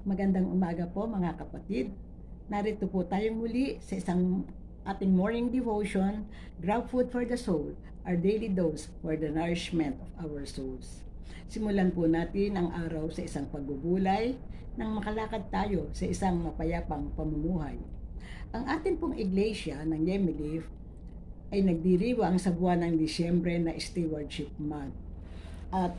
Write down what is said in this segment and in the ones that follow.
Magandang umaga po mga kapatid. Narito po tayong muli sa isang ating morning devotion, Grab Food for the Soul, our daily dose for the nourishment of our souls. Simulan po natin ang araw sa isang pagbubulay nang makalakad tayo sa isang mapayapang pamumuhay. Ang ating pong iglesia ng Yemilif ay nagdiriwang sa buwan ng Disyembre na Stewardship Month. At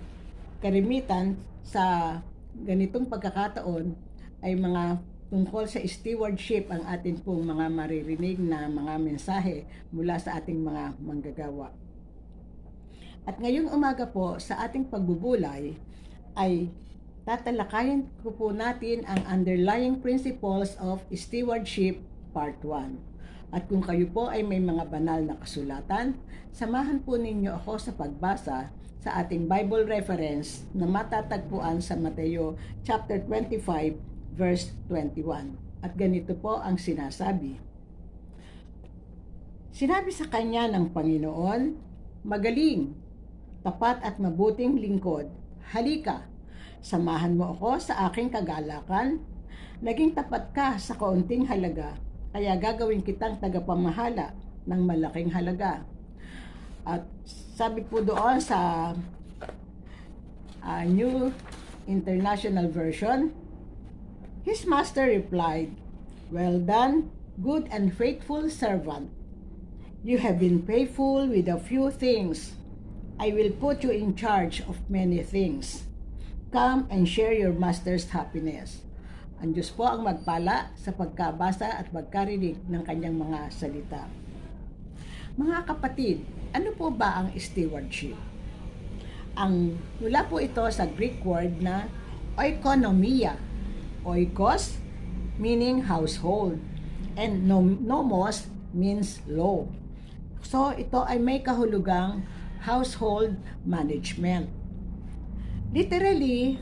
karimitan sa ganitong pagkakataon ay mga tungkol sa stewardship ang atin pong mga maririnig na mga mensahe mula sa ating mga manggagawa. At ngayong umaga po sa ating pagbubulay ay tatalakayin po natin ang underlying principles of stewardship part 1. At kung kayo po ay may mga banal na kasulatan, samahan po ninyo ako sa pagbasa sa ating Bible reference na matatagpuan sa Mateo chapter 25 verse 21. At ganito po ang sinasabi. Sinabi sa kanya ng Panginoon, "Magaling, tapat at mabuting lingkod, halika, samahan mo ako sa aking kagalakan. Naging tapat ka sa kaunting halaga, kaya gagawin kitang tagapamahala ng malaking halaga." At sabi po doon sa New International Version, his master replied, "Well done, good and faithful servant. You have been faithful with a few things. I will put you in charge of many things. Come and share your master's happiness." Ang Diyos po ang magpala sa pagkabasa at pagkarinig ng kanyang mga salita. Mga kapatid, ano po ba ang stewardship? Mula po ito sa Greek word na oikonomia. Oikos meaning household and nomos means law. So ito ay may kahulugang household management. Literally,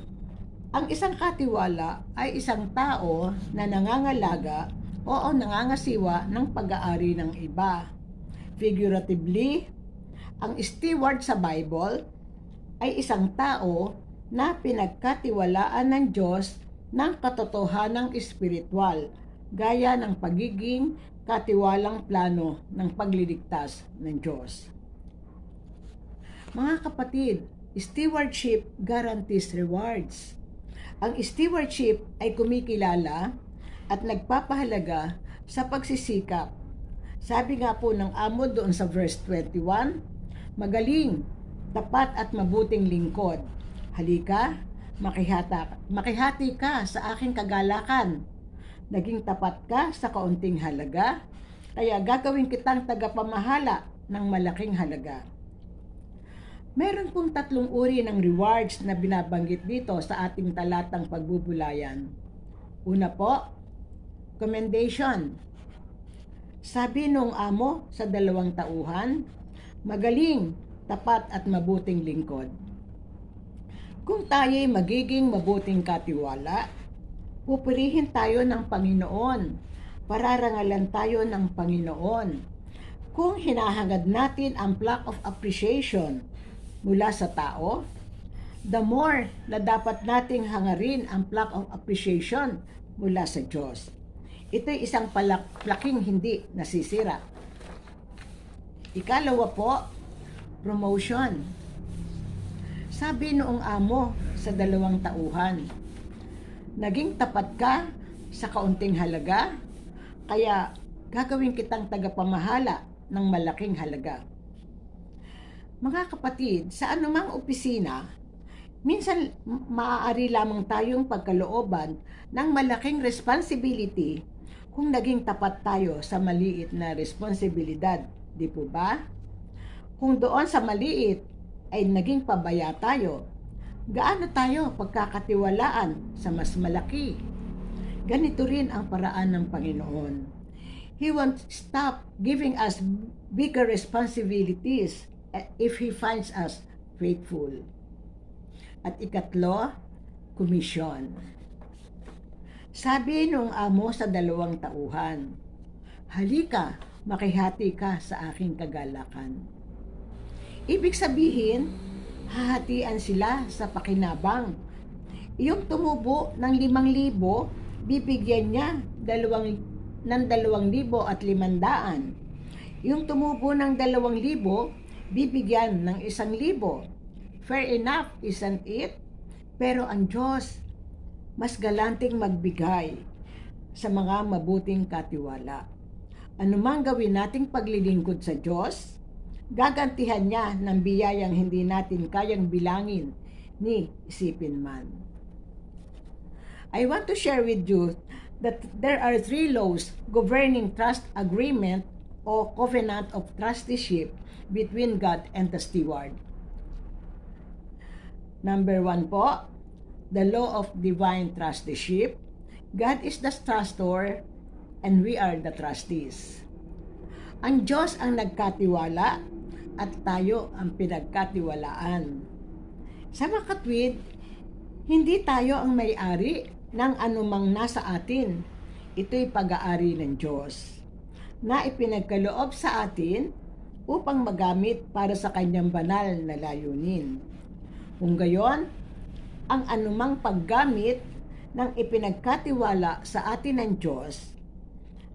ang isang katiwala ay isang tao na nangangalaga o nangangasiwa ng pag-aari ng iba. Figuratively, ang steward sa Bible ay isang tao na pinagkatiwalaan ng Diyos ng katotohanang espiritual, gaya ng pagiging katiwalang plano ng pagliligtas ng Diyos. Mga kapatid, stewardship guarantees rewards. Ang stewardship ay kumikilala at nagpapahalaga sa pagsisikap. Sabi nga po ng amo doon sa verse 21, "Magaling, tapat at mabuting lingkod. Halika, makihati ka sa aking kagalakan. Naging tapat ka sa kaunting halaga, kaya gagawin kitang tagapamahala ng malaking halaga." Meron pong 3 uri ng rewards na binabanggit dito sa ating talatang pagbubulayan. Una po, commendation. Sabi nung amo sa 2 tauhan, "Magaling, tapat at mabuting lingkod." Kung tayo'y magiging mabuting katiwala, pupurihin tayo ng Panginoon, pararangalan tayo ng Panginoon. Kung hinahangad natin ang plaque of appreciation mula sa tao, the more na dapat nating hangarin ang plaque of appreciation mula sa Diyos. Ito'y isang plaking hindi nasisira. Ikalawa po, promotion. Sabi noong amo sa 2 tauhan, "Naging tapat ka sa kaunting halaga, kaya gagawin kitang tagapamahala ng malaking halaga." Mga kapatid, sa anumang opisina, minsan maaari lamang tayong pagkalooban ng malaking responsibility kung naging tapat tayo sa maliit na responsibilidad, di po ba? Kung doon sa maliit ay naging pabaya tayo, gaano tayo pagkakatiwalaan sa mas malaki? Ganito rin ang paraan ng Panginoon. He won't stop giving us bigger responsibilities if He finds us faithful. At ikatlo, komisyon. Sabi nung amo sa 2 tauhan, "Halika, makihati ka sa aking kagalakan." Ibig sabihin, hahatian sila sa pakinabang. Yung tumubo ng 5,000, bibigyan niya ng 2,500. Yung tumubo ng 2,000, bibigyan ng 1,000. Fair enough, isn't it? Pero ang Diyos, mas galanting magbigay sa mga mabuting katiwala. Anumang gawin nating paglilingkod sa Diyos, gagantihan niya ng biyayang hindi natin kayang bilangin ni isipin man. I want to share with you that there are 3 laws governing trust agreement o covenant of trusteeship between God and the steward. Number 1 po, the law of divine trusteeship. God is the trustor and we are the trustees. Ang Diyos ang nagkatiwala at tayo ang pinagkatiwalaan. Sa makatwid, hindi tayo ang may-ari ng anumang nasa atin. Ito'y pag-aari ng Diyos na ipinagkaloob sa atin upang magamit para sa kanyang banal na layunin. Kung gayon, ang anumang paggamit ng ipinagkatiwala sa atin ng Diyos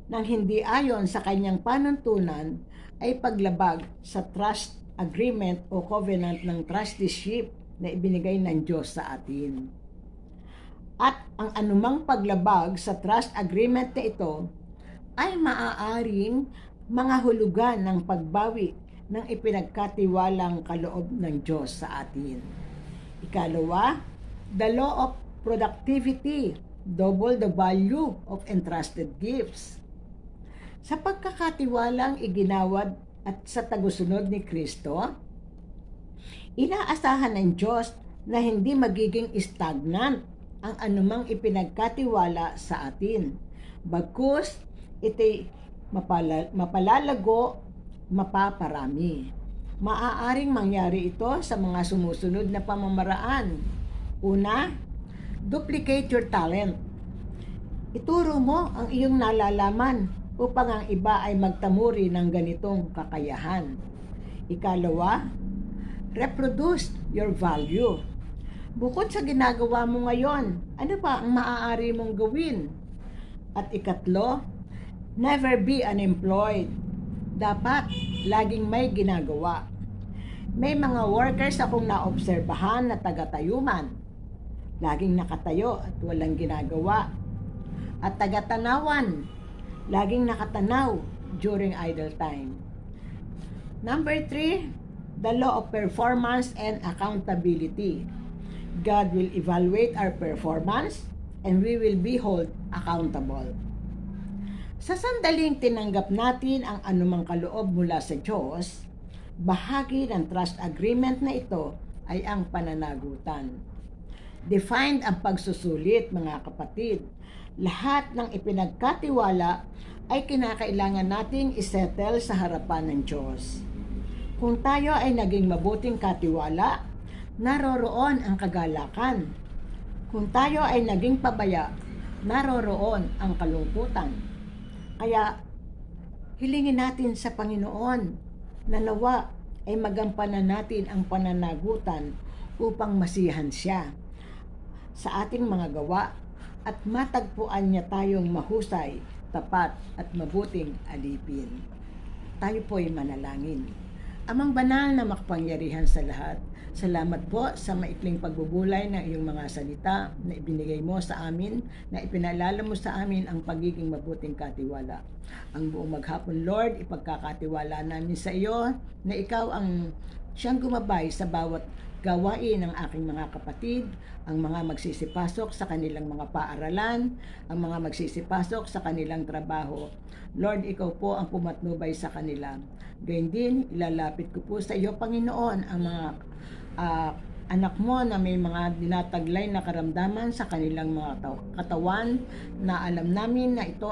nang hindi ayon sa kanyang panuntunan ay paglabag sa trust agreement o covenant ng trusteeship na ibinigay ng Diyos sa atin. At ang anumang paglabag sa trust agreement na ito ay maaaring mga hulugan ng pagbawi ng ipinagkatiwalang kaloob ng Diyos sa atin. Ikalawa, the law of productivity, double the value of entrusted gifts. Sa pagkakatiwalang iginawad at sa tagusunod ni Kristo, inaasahan ng Diyos na hindi magiging stagnant ang anumang ipinagkatiwala sa atin. Bagkus, ito'y mapalalago, mapaparami. Maaaring mangyari ito sa mga sumusunod na pamamaraan. Una, duplicate your talent. Ituro mo ang iyong nalalaman upang ang iba ay magtamuri ng ganitong kakayahan. Ikalawa, reproduce your value. Bukod sa ginagawa mo ngayon, ano pa ang maaari mong gawin? At ikatlo, never be unemployed. Dapat laging may ginagawa. May mga workers akong naobserbahan na taga-tayuman. Laging nakatayo at walang ginagawa. At taga-tanawan, laging nakatanaw during idle time. Number 3, the law of performance and accountability. God will evaluate our performance and we will be held accountable. Sa sandaling tinanggap natin ang anumang kaloob mula sa Diyos, bahagi ng trust agreement na ito ay ang pananagutan. Defined ang pagsusulit, mga kapatid. Lahat ng ipinagkatiwala ay kinakailangan nating isettle sa harapan ng Diyos. Kung tayo ay naging mabuting katiwala, naroroon ang kagalakan. Kung tayo ay naging pabaya, naroroon ang kalungkutan. Kaya, hilingin natin sa Panginoon na nawa ay magampanan natin ang pananagutan upang masihan siya sa ating mga gawa at matagpuan niya tayong mahusay, tapat at mabuting alipin. Tayo po'y manalangin. Amang banal na makapangyarihan sa lahat, salamat po sa maikling pagbubulay ng iyong mga salita na ibinigay mo sa amin, na ipinaalala mo sa amin ang pagiging mabuting katiwala. Ang buong maghapon, Lord, ipagkakatiwala namin sa iyo na ikaw ang siyang gumabay sa bawat gawain ng aking mga kapatid, ang mga magsisipasok sa kanilang mga paaralan, ang mga magsisipasok sa kanilang trabaho. Lord, ikaw po ang pumatnubay sa kanila. Gayun din, ilalapit ko po sa iyo, Panginoon, ang mga anak mo na may mga dinataglay na karamdaman sa kanilang mga katawan, na alam namin na ito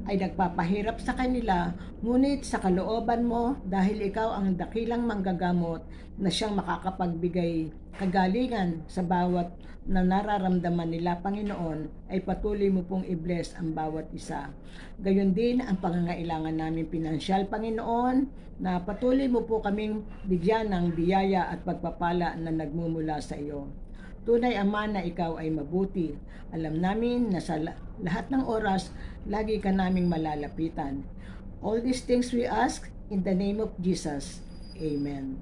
ay nagpapahirap sa kanila, ngunit sa kalooban mo, dahil ikaw ang dakilang manggagamot na siyang makakapagbigay kagalingan sa bawat na nararamdaman nila, Panginoon, ay patuloy mo pong i-bless ang bawat isa. Gayon din ang pangangailangan namin pinansyal, Panginoon, na patuloy mo po kaming bigyan ng biyaya at pagpapala na nagmumula sa iyo. Tunay, Ama, na ikaw ay mabuti. Alam namin na sa lahat ng oras, lagi ka naming malalapitan. All these things we ask in the name of Jesus. Amen.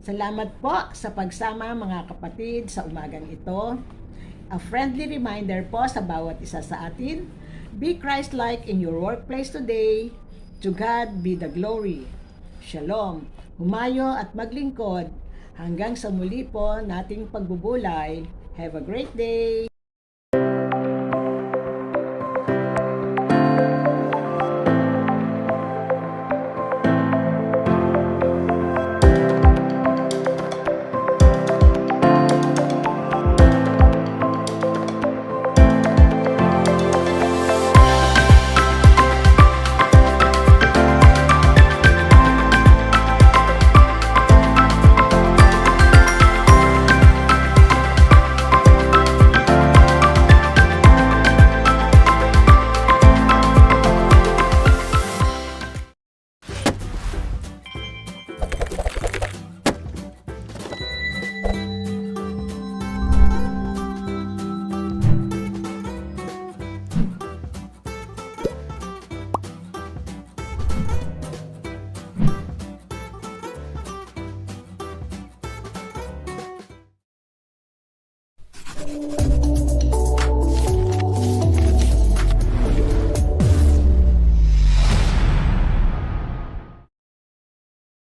Salamat po sa pagsama, mga kapatid, sa umagang ito. A friendly reminder po sa bawat isa sa atin, be Christ-like in your workplace today. To God be the glory. Shalom. Humayo at maglingkod. Hanggang sa muli po nating pagbubulay. Have a great day!